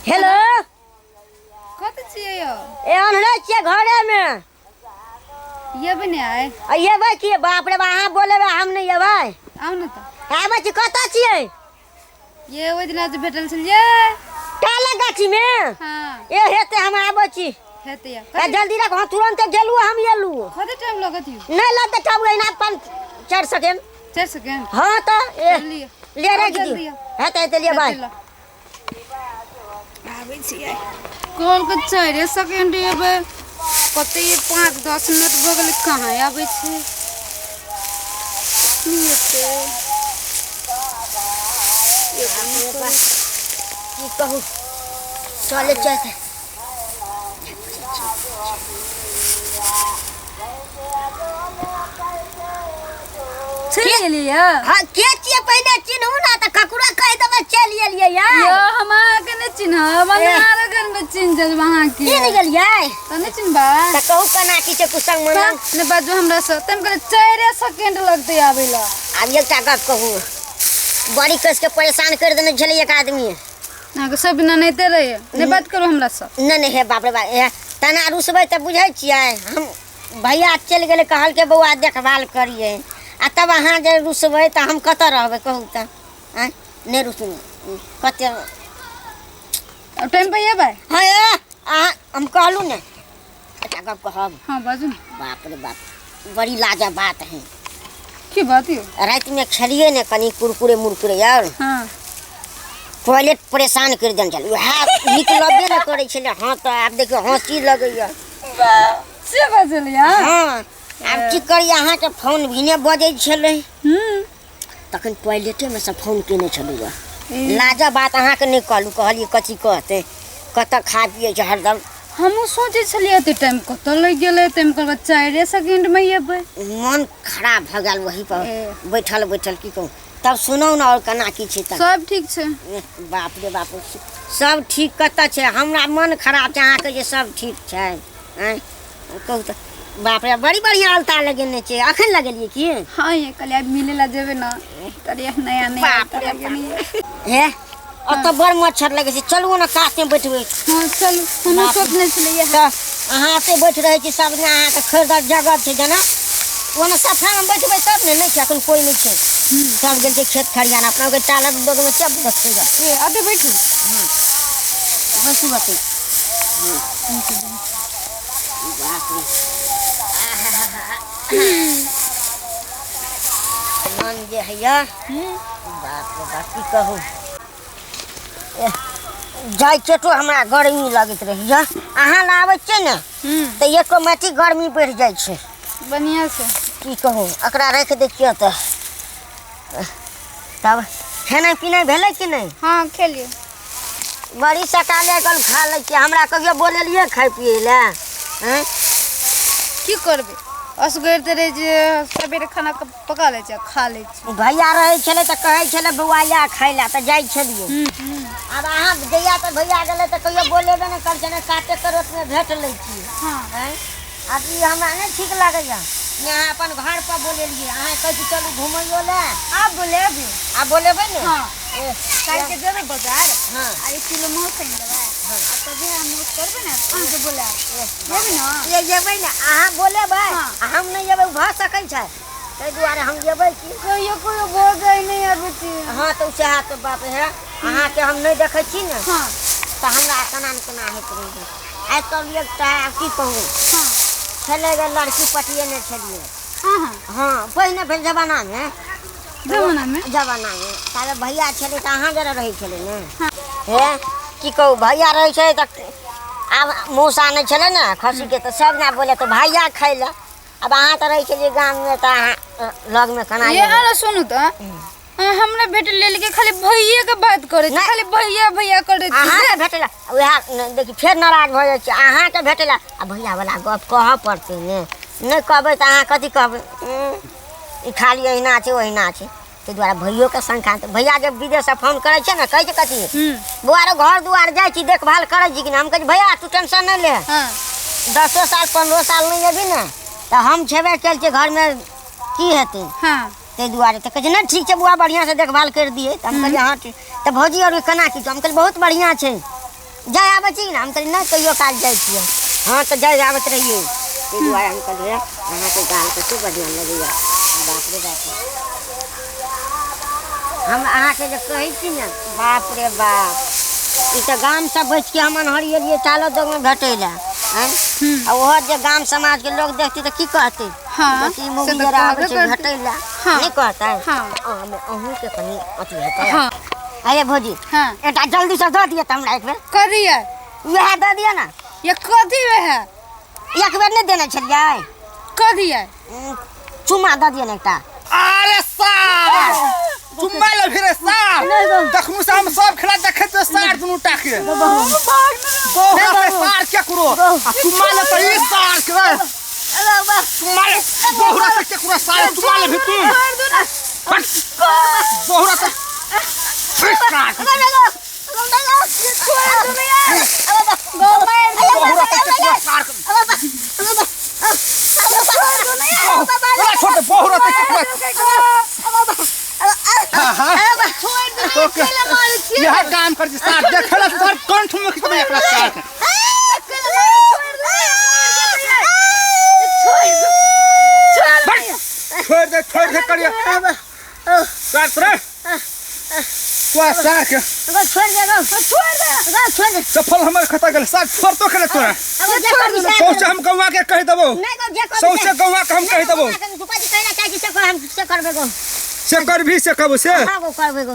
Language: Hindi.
हेलो कत छियै यो ए अनरे छियै घरे में ये बने आए अयबै कि बाप रे बा अहाँ बोलेबै हम नहीं अयबै आउ न त आबै छी कतऽ छियै ये ओइ दिना जे भेटल छलियै टाला गाछी में हां ए हेते हम आबै छी हेते या ए जल्दी रख हम तुरंत गेलू हम एलू कते टाइम लगत यू नहीं लगते तब एना 4 सेकंड 4 सेकंड हां तो ए लिए ले रख दी जल्दी हेते ते लिए भाई आबै छियै कॉल के 4 सेकंड एबे कते 5-10 मिनट भ गेल कहां आबै छी नियते की कहूँ चले चलते चल लिया हाँ के छियै पहले चिन्हू ना तो ककरा कह देबै चल एलियै यो हमारा के ने चिन्ह हमारा घर में चिन्ह जब वहां की चिन्ह गेलियै त ने चिन्हबा त कहू कना की छै कुसंग मन ने बाजू हमरा से तम करे 4 सेकंड लगते आवे ला अब एकटा गप कहू बड़ी कस के परेशान कर देने छलै एक आदमी ना के सब बिना नहिते रहे ने बात करू हमरा से नहीं हे बाप रे बा तना रुसबै त बुझै छियै हम भैया चल गेले कहल के बौआ देखभाल करिए आ तब अहाँ जे रुसबै त हम कतऽ रहबै कहू त नहीं रुसू कते अब टाइम पे आबै हाँ ए हम कहलू ने एकटा गप कहब हां बाजू बाप रे बाप बड़ी लाजवाब बात है की बात यो रात में खेलिए ने कनी कुरकुरे मुरकुरे यार हां टॉयलेट परेशान कर देन चल वह निकलबे न करे छले हां तो आप देखियो हंसी लगैया से बजलिया हां अब की करी अहाँ के फोन भी ने बजै छले तखन टॉयलेटे में से फोन केने छलुआ लाजा बात अहाँ के नहीं कहलू कहलिए कथी कहते कत खा पिए छ हरदम हमहु सोचे छलिए ते टाइम कत लग गेले टाइम कर 4 सेकंड में आबै मन खराब भ गेल वही पर बैठल बैठल की कहूँ तब सुनौ न और कना की छै तब सब ठीक छै बाप रे बाप सब ठीक कत छै हमरा मन खराब छै अहाँ के जे सब ठीक छै हैं कहू त बाप रे बड़ी बढ़िया अलता लगेने छै अखन लगेलिए की हां ये कल मिले ला जेबे न तरे नया नया बाप रे लगेनी हे अत बड़ मच्छर लगे छै चलू न कात में बैठबै हां चल हम सोचने छलिए त अहाँ से बैठ रहे छी सब ने अहाँ के खरीदर जगह छै जना ओना सफा में बैठबै तब ने नहीं छै अखन कोई नहीं छै सब गेल छै खेत खरियान अपना के टाला बग में सब बसूगा ए आधे बैठू बसू बसू बाप रे मन जे हैया बाप रे बाप की कहू जाय के तो हमरा गर्मी लगत रहिया अहाँ लाबै छै ने त ऑटोमेटिक गर्मी बढ़ जाय छै बढ़िया से की कहू एकरा रख दे छियै त तब खाना पीना भेलै कि नहीं हां खेलिए बड़ी सकाले कल खा ले छियै हमरा कहियो बोलेलिए खाय पिए ले हैं की करबे असगर तेरे जे सबेरे खाना पका ले छै खा ले छै भैया रहे छले त कहै छले बौआ या खाय ला त जाय छलिए अब अहाँ जइया त भैया गेले त कहियो बोलेबे न कर छने काटे करोट में भेट ले छी हां हैं अब ई हमरा नहीं ठीक लागैया यहाँ अपन घर पर बोलेलिए अहाँ कहै छी चलू घुमैयो ले आप बोलेबे आ बोलेबे ने हां काल के जेबे बाजार हां आ 1 किलो मांस खरीद लेबै आ तबे हम मांस करबे ना अहाँ के बोला जेबे ना ये जेबै ने अहाँ बोलेबै हम नहीं जेबै भ सकै छै तै दुआरे हम जेबै कि कोई बोल गई नहीं आबे छी हां तो चाहे तो बाप है अहाँ के हम नहीं देखै छी ने हां त हमरा केना होत रही आइ तो एकटा की कहू हां छले गे लड़की पटिए ने छलिए हां हां पहिने भेल जमाना में जमाना में तारे भैया छले त अहाँ जरा रही छले ने हे की कहू भैया रहे छै त अब मौसा नहीं छले ना खसी के त सब ना बोले तो भैया खैला अब अहाँ त रही छलिए गांव में त अहाँ लग में कना ये आला सुनु त हमरा बेटे लेल के खाली भैया के बात करे छै खाली भैया भैया करे छै अहाँ भेटला वह देखि फेर नाराज भ जाय छै अहाँ के भेटला आ भैया वाला गप कह पड़ते ने नहीं कहबै त अहाँ कथि कहबै ई खाली एहिना छै ओहिना छै ते द्वारा भैयो के संख्या भैया जब विदेश से फोन करे छै ना कहै छै कथि बुआरो घर दुआर जाय छी देखभाल करे छी कि हम कहै भैया तू टेंशन नहीं ले हां 10 साल 15 साल नहीं एबी ना त हम छेबे कल के घर में की हेतै हां ते दुआरे त कहै नहीं ठीक छै बुआ बढ़िया से देखभाल कर दिए त हम कहलिए हां ठीक त भौजी और केना की हम कहलिए बहुत बढ़िया छै जाय आबै छी ना हम कहली नहीं कहियो काल जाइ छियै हाँ तो जाय आबैत रहिए ताहि दुआरे हम कहलिए अहाँके गाल कतेक बढ़िआँ लगैए बाप रे बाप हम अहाँके जे कहै छी ने बाप रे बाप ई तऽ गामसँ बचि के हम अन्हरी एलिए चालो दोगमे भेटै लए आ ओहो जे गाम समाजके लोग देखतै तऽ की कहतै हाँ, ई मुगी से तऽ जरा आबै कहबे छै करतै। भेटै लए हाँ, नहि कहतै हाँ। अहूँके कनि अथी हेतै हाँ अरे भौजी हाँ एटा जल्दी से दऽ दिअ तऽ हमरा एक बेर करिए उएह दऽ दिअ ने ये कथी है एक बेर नहि देने छलियै करिए चुम्मा दऽ दिअ ने एकटा अरे सार चुम्मा ले फिरे सार देखनु से हम सब खेला देखै तो सार दुनु टाके बोहरा पे सार के करो चुम्मा ले तो ई सार के चुम्मा ले बोहरा पे के करो सार चुम्मा ले भी तू बोहरा पे सार छोटे बोहरा पे यह काम कर सार देखला सार कंठ में कितना एकरा सार छोड़ दे करिए सार रे तोरा सार के छोड़ दे सफल हमर खता गेल सार छोड़ तो करे तोरा सौसे हम गौवा के कह देबो सौसे गौवा के हम कह देबो से कर भी से कबो से हाँ, वो करबे गो।